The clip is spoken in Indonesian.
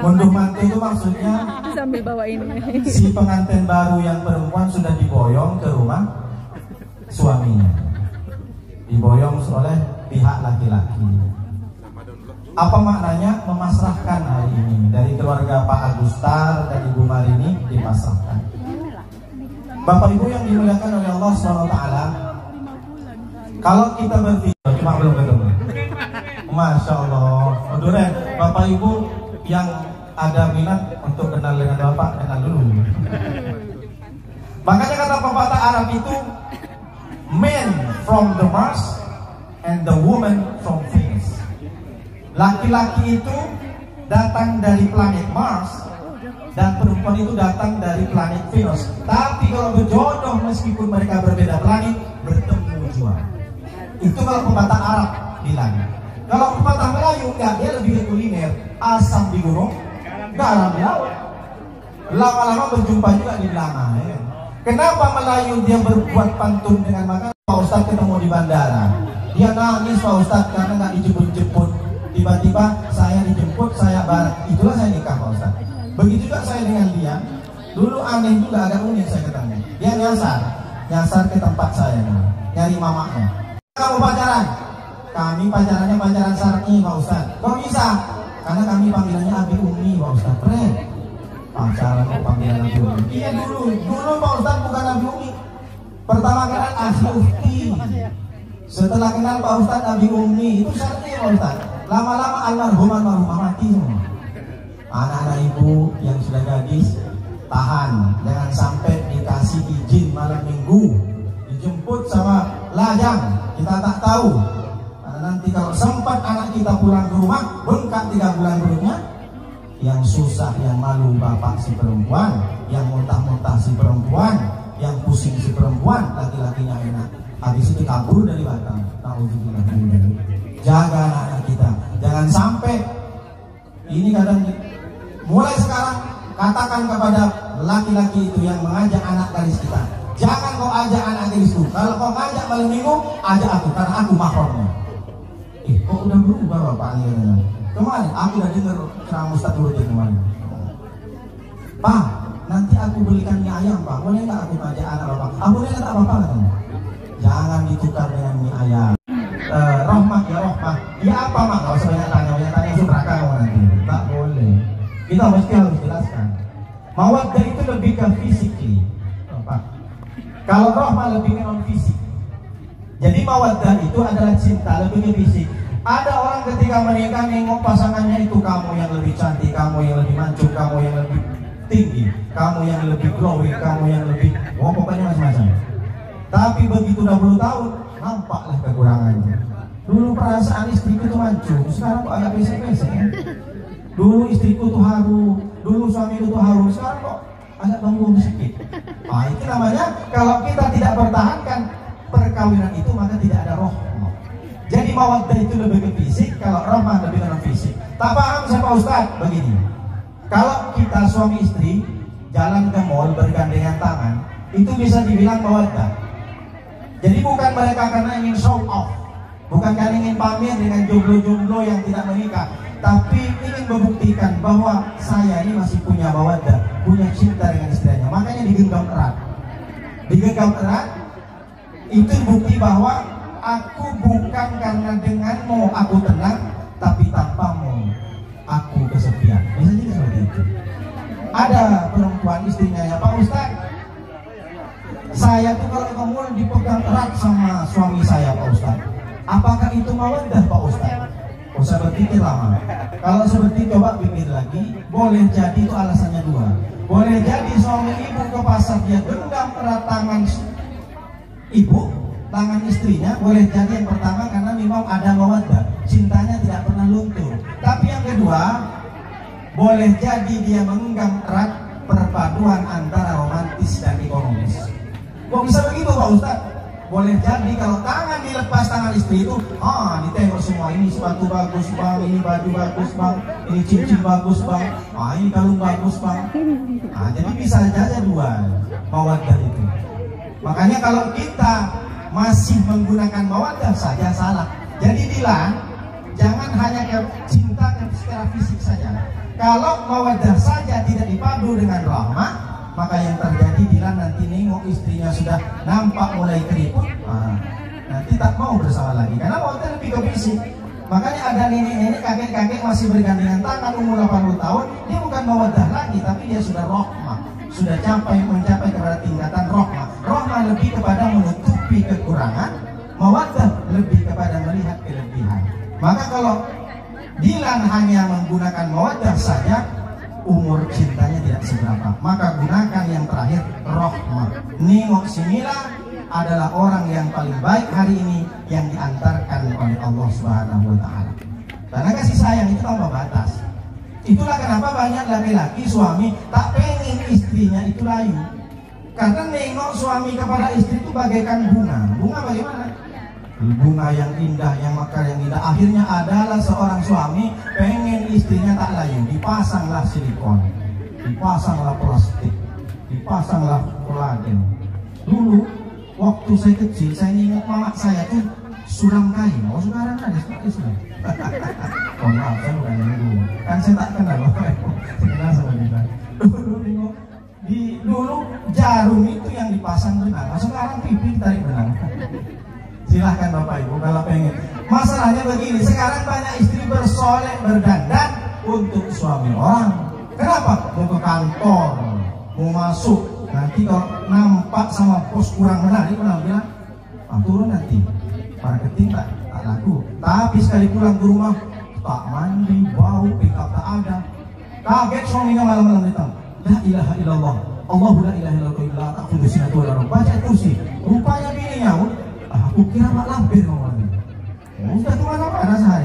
Munduh mantu itu maksudnya sambil bawa ini. Si pengantin baru yang perempuan sudah diboyong ke rumah suaminya, diboyong oleh pihak laki-laki. Apa maknanya memasrahkan hari ini? Dari keluarga Pak Agustar dan Ibu Marini dipasrahkan. Bapak Ibu yang dimuliakan oleh Allah SWT, kalau kita berpikir, cuma belum ketemu. Masya Allah, Duren, Bapak Ibu yang ada minat untuk kenal dengan Bapak, kenal dulu. Makanya kata pepatah Arab itu, man from the Mars and the woman from Venus. Laki-laki itu datang dari planet Mars dan perempuan itu datang dari planet Venus. Tapi kalau berjodoh meskipun mereka berbeda planet, bertemu jua. Itu kalau pepatah Arab bilang. Kalau pepatah Melayu enggak, dia lebih ke kuliner. Asam di gunung, garam di laut. Lama-lama berjumpa juga di belakang. Ya. Kenapa Melayu dia berbuat pantun dengan makanan? Pak Ustadz ketemu di bandara, dia nangis Pak Ustadz karena nggak dijemput-jemput. Tiba-tiba saya dijemput, saya barat. Itulah saya nikah Pak Ustadz. Begitu juga saya dengan dia. Dulu aneh juga, agak unik saya ketemu. Dia nyasar ke tempat saya, nyari mamanya. Kamu pacaran? Kami pacarannya pacaran syar'i Pak Ustadz. Kok bisa? Karena kami panggilannya Abi Umi Pak Ustadz. Pacaran kok panggilan Abi Umi? Iya dulu Pak Ustadz bukan Abi Umi. Pertama kenal Abi Ufti. Setelah kenal Pak Ustadz Abi Umi, itu syar'i Pak Ustadz. Lama-lama almarhumah mati semua. Anak-anak ibu yang sudah gadis, tahan, jangan sampai dikasih izin malam minggu, dijemput sama lajang, kita tak tahu. Karena nanti kalau sempat anak kita pulang ke rumah, bengkak 3 bulan berikutnya, yang susah, yang malu bapak si perempuan, yang muntah-muntah si perempuan, yang pusing si perempuan, laki-lakinya enak. Habis itu kabur dari Batam. Jaga anak kita, jangan sampai ini kadang. Mulai sekarang katakan kepada laki-laki itu yang mengajak anak gadis kita, jangan kau ajak anak gadisku. Kalau kau ngajak malam minggu, ajak aku karena aku mahramnya. Kok udah berubah Bapak ini? Kemarin aku udah dengar ceramah Ustadz Nurdin kemarin. Pak, nanti aku belikan mie ayam Pak, boleh nggak aku ajak anak Bapak? Boleh nggak apa-apa katanya. Jangan ditukar dengan mie ayam. Rohmah ya rohmah. Ya apa mak? Kalau sebanyak tanya subraka kamu nanti. Tak boleh. Kita mesti harus jelaskan. Mawaddah itu lebih ke fisik. Kalau rohmah lebih ke non fisik. Jadi mawaddah itu adalah cinta lebih ke fisik. Ada orang ketika menikah nengok pasangannya itu, kamu yang lebih cantik, kamu yang lebih mancung, kamu yang lebih tinggi, kamu yang lebih glowing, kamu yang lebih pokoknya macam-macam. Tapi begitu 20 tahun nampaklah kekurangannya. Dulu perasaan istriku itu mancung, sekarang kok agak pesek-pesek ya? Dulu istriku tuh haru, dulu suamiku tuh haru, sekarang kok agak banggung sedikit. Itu namanya kalau kita tidak pertahankan perkawinan itu, maka tidak ada roh. Jadi mawaddah itu lebih ke fisik, kalau rohmah lebih ke non fisik. Tak paham siapa Ustaz? Begini, kalau kita suami istri jalan ke mall bergandengan tangan, itu bisa dibilang mawaddah. Jadi bukan mereka karena ingin show off, bukan karena ingin pamer dengan jomblo-jomblo yang tidak menikah, tapi ingin membuktikan bahwa saya ini masih punya mawaddah, punya cinta dengan istrinya. Makanya digenggam erat. Digenggam erat itu bukti bahwa aku bukan karena denganmu aku tenang, tapi tanpamu aku kesepian. Bisa jadi seperti itu. Ada perempuan istrinya ya, Pak Ustaz, saya tuh kalau ke mall dipegang erat sama suami saya Pak Ustaz. Apakah itu mawaddah Pak Ustaz? Usah berpikir lama. Kalau seperti coba pikir lagi, boleh jadi itu alasannya 2. Boleh jadi suami ibu ke pasar dia genggam erat tangan ibu, tangan istrinya, boleh jadi yang pertama karena memang ada mawaddah, cintanya tidak pernah luntur. Tapi yang kedua, boleh jadi dia menggenggam erat perpaduan antara romantis dan ekonomis. Kok bisa begitu Pak Ustaz? Boleh jadi kalau tangan dilepas tangan istri itu, ditengok semua, ini sepatu bagus bang, ini baju bagus bang, ini cincin bagus bang, ini kalung bagus bang. Jadi bisa saja 2 mawaddah itu. Makanya kalau kita masih menggunakan mawaddah saja salah. Jadi bilang Jangan hanya cinta secara fisik saja. Kalau mawaddah saja tidak dipadu dengan rahmah, maka yang terjadi bila nanti nengok istrinya sudah nampak mulai keriput, nanti tak mau bersama lagi karena mawaddah lebih ke fisik. Makanya ada nenek-nenek, kakek-kakek masih bergandengan tangan umur 80 tahun, dia bukan mawaddah lagi, tapi dia sudah rahmah, sudah mencapai kepada tingkatan rahmah. Rahmah lebih kepada menutupi kekurangan, mawaddah lebih kepada melihat kelebihan. Maka kalau Dilan hanya menggunakan mawaddah saja, umur cintanya tidak seberapa. Maka gunakan yang terakhir, rahmah. Nengok si Mila adalah orang yang paling baik hari ini yang diantarkan oleh Allah Subhanahu wa Ta'ala. Karena kasih sayang itu tanpa batas. Itulah kenapa banyak laki-laki suami tak pengen istrinya itu layu. Karena nengok suami kepada istri itu bagaikan bunga. Bunga bagaimana? Bunga yang indah, yang mekar, yang indah. Akhirnya adalah seorang suami pengen istrinya tak layu. Dipasanglah silikon, dipasanglah plastik, dipasanglah kolagen. Dulu waktu saya kecil, saya ingat mama saya tuh sulam kain. Oh sekarang ada seperti sulam. Oh maaf, saya bukan yang dulu. Kan saya tak kenal loh. Saya kenal sama kita. Dulu jarum itu yang dipasang benang. Sekarang pipi tarik benang. Silahkan Bapak Ibu kalau pengen. Masalahnya begini, sekarang banyak istri bersolek berdandan untuk suami orang. Kenapa? Mau ke kantor, mau masuk. Nanti kalau nampak sama bos kurang menarik, bilang, turun nanti. Marketing tak laku. Tapi sekali pulang ke rumah, tak mandi, bau, pick-up tak ada. Kaget suaminya malam-malam datang. La ilaha illallah, Allahu la ilaha illallah, ta'khudhu sinatun wa la nawm. Baca kursi. Rupanya bininya, aku kira mak lampir ngomongnya. Sudah kemana-mana sehari.